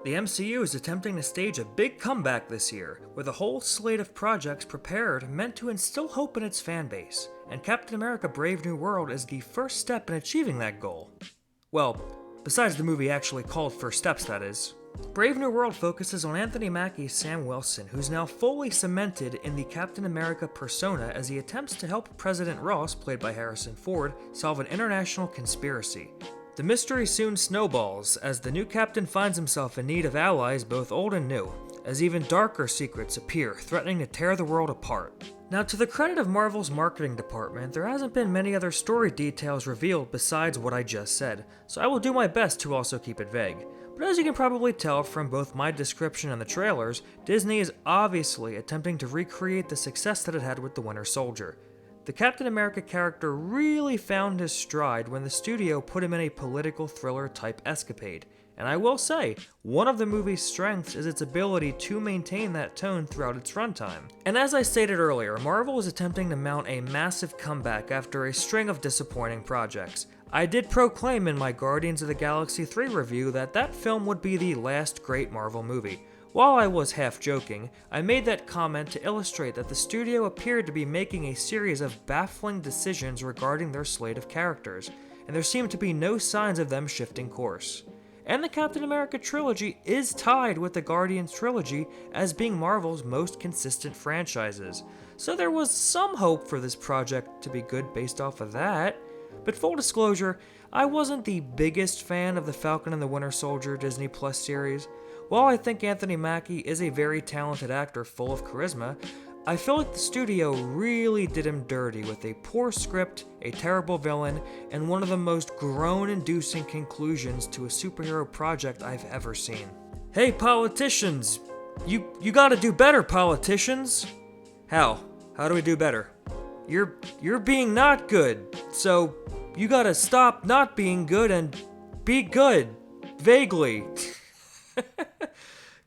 The MCU is attempting to stage a big comeback this year, with a whole slate of projects prepared meant to instill hope in its fanbase, and Captain America Brave New World is the first step in achieving that goal. Well, besides the movie actually called First Steps, that is. Brave New World focuses on Anthony Mackie's Sam Wilson, who's now fully cemented in the Captain America persona as he attempts to help President Ross, played by Harrison Ford, solve an international conspiracy. The mystery soon snowballs as the new captain finds himself in need of allies both old and new, as even darker secrets appear, threatening to tear the world apart. Now, to the credit of Marvel's marketing department, there hasn't been many other story details revealed besides what I just said, so I will do my best to also keep it vague. But as you can probably tell from both my description and the trailers, Disney is obviously attempting to recreate the success that it had with The Winter Soldier. The Captain America character really found his stride when the studio put him in a political thriller type escapade. And I will say, one of the movie's strengths is its ability to maintain that tone throughout its runtime. And as I stated earlier, Marvel is attempting to mount a massive comeback after a string of disappointing projects. I did proclaim in my Guardians of the Galaxy 3 review that that film would be the last great Marvel movie. While I was half joking, I made that comment to illustrate that the studio appeared to be making a series of baffling decisions regarding their slate of characters, and there seemed to be no signs of them shifting course. And the Captain America trilogy is tied with the Guardians trilogy as being Marvel's most consistent franchises, so there was some hope for this project to be good based off of that. But full disclosure, I wasn't the biggest fan of the Falcon and the Winter Soldier Disney Plus series. While I think Anthony Mackie is a very talented actor full of charisma, I feel like the studio really did him dirty with a poor script, a terrible villain, and one of the most groan-inducing conclusions to a superhero project I've ever seen. Hey politicians! You gotta do better, politicians! How? How do we do better? You're being not good, so you gotta stop not being good and be good. Vaguely.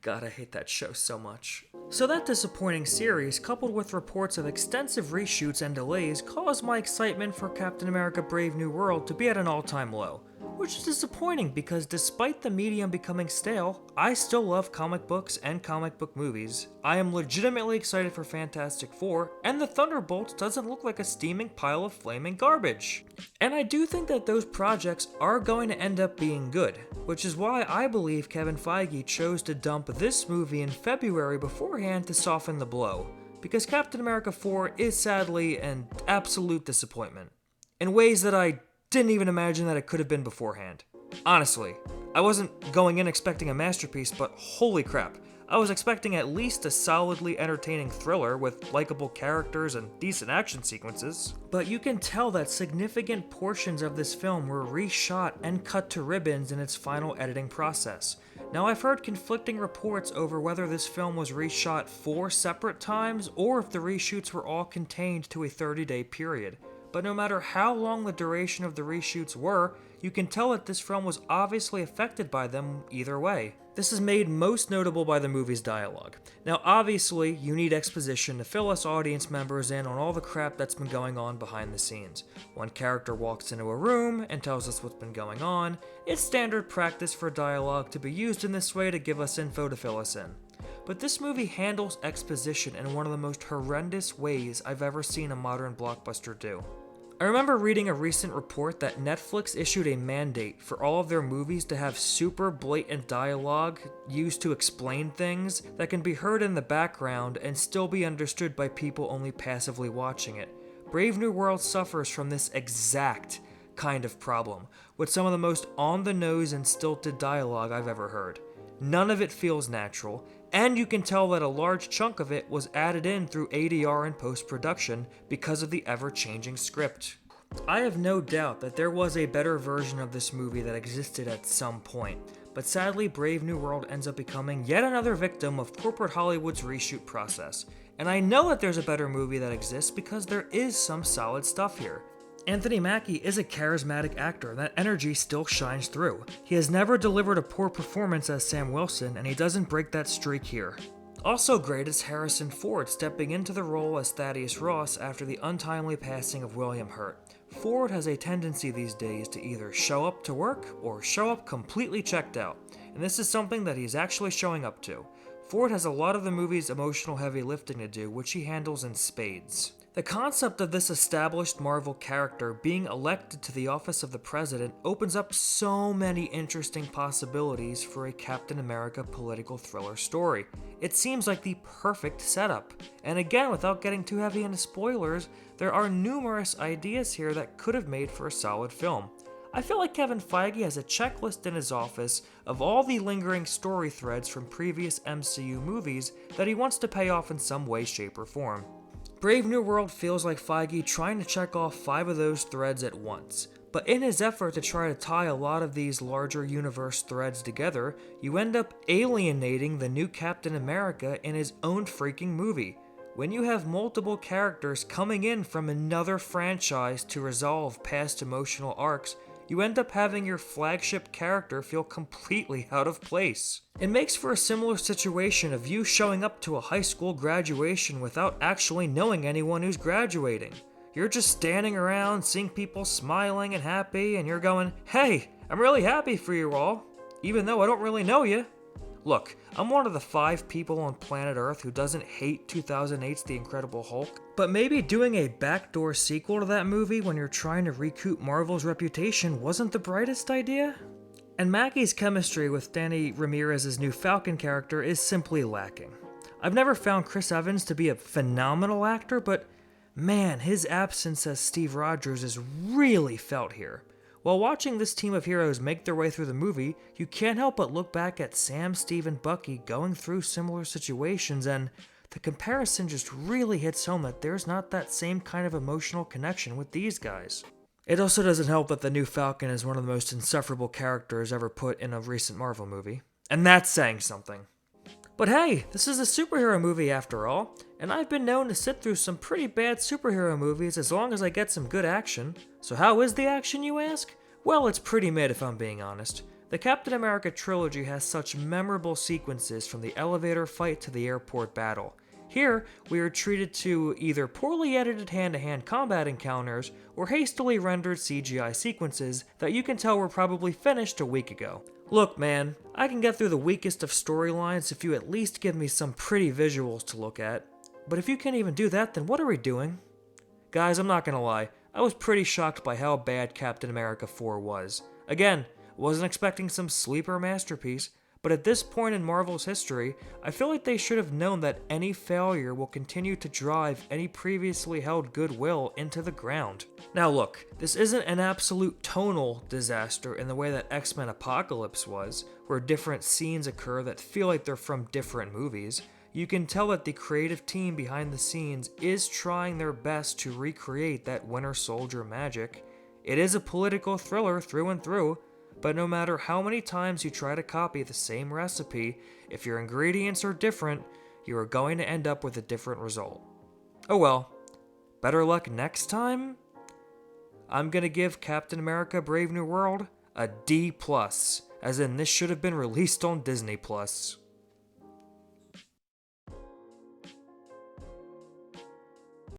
God, I hate that show so much. So that disappointing series, coupled with reports of extensive reshoots and delays, caused my excitement for Captain America Brave New World to be at an all-time low. Which is disappointing because despite the medium becoming stale, I still love comic books and comic book movies. I am legitimately excited for Fantastic Four, and the Thunderbolts doesn't look like a steaming pile of flaming garbage. And I do think that those projects are going to end up being good, which is why I believe Kevin Feige chose to dump this movie in February beforehand to soften the blow, because Captain America 4 is sadly an absolute disappointment, in ways that I didn't even imagine that it could have been beforehand. Honestly, I wasn't going in expecting a masterpiece, but holy crap, I was expecting at least a solidly entertaining thriller with likable characters and decent action sequences. But you can tell that significant portions of this film were reshot and cut to ribbons in its final editing process. Now, I've heard conflicting reports over whether this film was reshot 4 separate times or if the reshoots were all contained to a 30-day period. But no matter how long the duration of the reshoots were, you can tell that this film was obviously affected by them either way. This is made most notable by the movie's dialogue. Now obviously, you need exposition to fill us audience members in on all the crap that's been going on behind the scenes. One character walks into a room and tells us what's been going on. It's standard practice for dialogue to be used in this way to give us info to fill us in. But this movie handles exposition in one of the most horrendous ways I've ever seen a modern blockbuster do. I remember reading a recent report that Netflix issued a mandate for all of their movies to have super blatant dialogue used to explain things that can be heard in the background and still be understood by people only passively watching it. Brave New World suffers from this exact kind of problem, with some of the most on-the-nose and stilted dialogue I've ever heard. None of it feels natural, and you can tell that a large chunk of it was added in through ADR and post-production because of the ever-changing script. I have no doubt that there was a better version of this movie that existed at some point, but sadly Brave New World ends up becoming yet another victim of corporate Hollywood's reshoot process. And I know that there's a better movie that exists because there is some solid stuff here. Anthony Mackie is a charismatic actor, and that energy still shines through. He has never delivered a poor performance as Sam Wilson, and he doesn't break that streak here. Also great is Harrison Ford stepping into the role as Thaddeus Ross after the untimely passing of William Hurt. Ford has a tendency these days to either show up to work or show up completely checked out, and this is something that he's actually showing up to. Ford has a lot of the movie's emotional heavy lifting to do, which he handles in spades. The concept of this established Marvel character being elected to the office of the president opens up so many interesting possibilities for a Captain America political thriller story. It seems like the perfect setup. And again, without getting too heavy into spoilers, there are numerous ideas here that could have made for a solid film. I feel like Kevin Feige has a checklist in his office of all the lingering story threads from previous MCU movies that he wants to pay off in some way, shape, or form. Brave New World feels like Feige trying to check off 5 of those threads at once, but in his effort to try to tie a lot of these larger universe threads together, you end up alienating the new Captain America in his own freaking movie. When you have multiple characters coming in from another franchise to resolve past emotional arcs, you end up having your flagship character feel completely out of place. It makes for a similar situation of you showing up to a high school graduation without actually knowing anyone who's graduating. You're just standing around, seeing people smiling and happy, and you're going, "Hey, I'm really happy for you all, even though I don't really know you." Look, I'm one of the 5 people on planet Earth who doesn't hate 2008's The Incredible Hulk, but maybe doing a backdoor sequel to that movie when you're trying to recoup Marvel's reputation wasn't the brightest idea? And Mackie's chemistry with Danny Ramirez's new Falcon character is simply lacking. I've never found Chris Evans to be a phenomenal actor, but man, his absence as Steve Rogers is really felt here. While watching this team of heroes make their way through the movie, you can't help but look back at Sam, Steve, and Bucky going through similar situations, and the comparison just really hits home that there's not that same kind of emotional connection with these guys. It also doesn't help that the new Falcon is one of the most insufferable characters ever put in a recent Marvel movie. And that's saying something. But hey, this is a superhero movie after all, and I've been known to sit through some pretty bad superhero movies as long as I get some good action. So how is the action, you ask? Well, it's pretty mid if I'm being honest. The Captain America trilogy has such memorable sequences from the elevator fight to the airport battle. Here, we are treated to either poorly edited hand-to-hand combat encounters or hastily rendered CGI sequences that you can tell were probably finished a week ago. Look, man, I can get through the weakest of storylines if you at least give me some pretty visuals to look at. But if you can't even do that, then what are we doing? Guys, I'm not gonna lie, I was pretty shocked by how bad Captain America 4 was. Again, wasn't expecting some sleeper masterpiece, but at this point in Marvel's history, I feel like they should have known that any failure will continue to drive any previously held goodwill into the ground. Now look, this isn't an absolute tonal disaster in the way that X-Men Apocalypse was, where different scenes occur that feel like they're from different movies. You can tell that the creative team behind the scenes is trying their best to recreate that Winter Soldier magic. It is a political thriller through and through, but no matter how many times you try to copy the same recipe, if your ingredients are different, you are going to end up with a different result. Oh well, better luck next time? I'm gonna give Captain America Brave New World a D+, as in this should have been released on Disney+.